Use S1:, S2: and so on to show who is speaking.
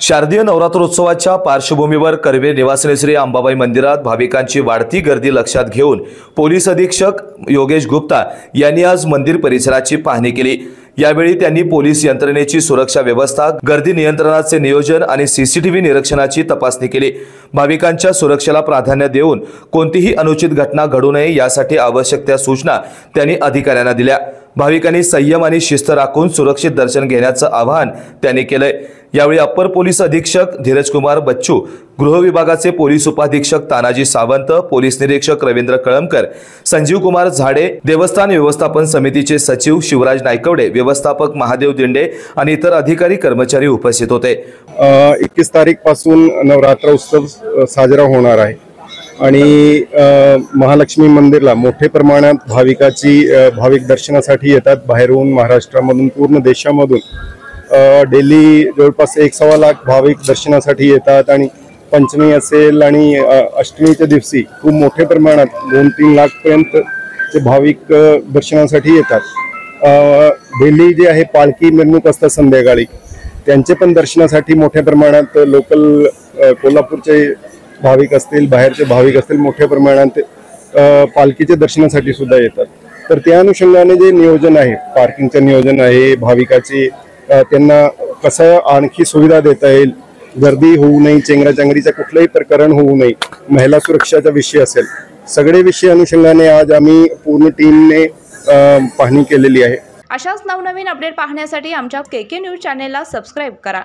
S1: शारदीय नवरात्रोत्सवाच्या पार्श्वभूमीवर कर्वे निवासिनी श्री अंबाबाई मंदिरात भाविकांची वाढती गर्दी लक्षात घेऊन पोलीस अधीक्षक योगेश गुप्ता यांनी आज मंदिर परिसराची पाहणी केली। यावेळी त्यांनी पोलीस यंत्रणेची सुरक्षा व्यवस्था, गर्दी नियंत्रणाचे नियोजन आणि सीसीटीव्ही निरीक्षणाची तपासणी केली। भाविकांच्या सुरक्षेला प्राधान्य देऊन कोणतीही अनुचित घटना घडू नये यासाठी आवश्यक त्या सूचना त्यांनी अधिकाऱ्यांना दिल्या। भाविकांनी संयम आणि शिस्त राखून सुरक्षित दर्शन घेण्याचं आवाहन त्यांनी केलंय। यावेळी अप्पर पोलीस अधीक्षक धीरज कुमार बच्चू, गृह विभागाचे पोलीस उपाधीक्षक तानाजी सावंत, पोलीस निरीक्षक रवींद्र कळमकर, संजीव कुमार झाडे, देवस्थान व्यवस्थापन समितीचे सचिव शिवराज नायकवडे, व्यवस्थापक महादेव दिंडे आणि इतर अधिकारी कर्मचारी उपस्थित होते।
S2: 21 तारीख पासून नवरात्र उत्सव साजरा होणार आहे आणि महालक्ष्मी मंदिरला मोठे प्रमाणात भाविक दर्शनासाठी येतात। बाहेरून, महाराष्ट्रामधून, पूर्ण देशामधून डेली जवळपास 1.25 लाख भाविक दर्शनासाठी येतात आणि पंचमी असेल आणि अष्टमीच्या दिवशी खूप मोठ्या प्रमाणात 2-3 लाख पर्यंत भाविक दर्शनासाठी येतात। डेली जे आहे पालखी मिरवणूक असतात संध्याकाळी, त्यांचे पण दर्शनासाठी मोठ्या प्रमाणात लोकल कोल्हापूरचे भाविक असतील, बाहेरचे भाविक असतील, मोठ्या प्रमाणात पालखीच्या दर्शनासाठी सुद्धा येतात। तर त्या अनुषंगाने जे नियोजन आहे, पार्किंगचं नियोजन आहे, भाविकाची त्यांना कसं आणखी सुविधा देता येईल, गर्दी होऊ नये, चेंगराचेंगरीचं कुठलंही प्रकरण होऊ नये, महिला सुरक्षेचा विषय असेल, सगळे विषय अनुषंगाने आज आम्ही पूर्ण टीमने पाहणी केलेली आहे।
S3: अशाच नवनवीन अपडेट पाहण्यासाठी आमच्या KK न्यूज चॅनेलला सबस्क्राइब करा।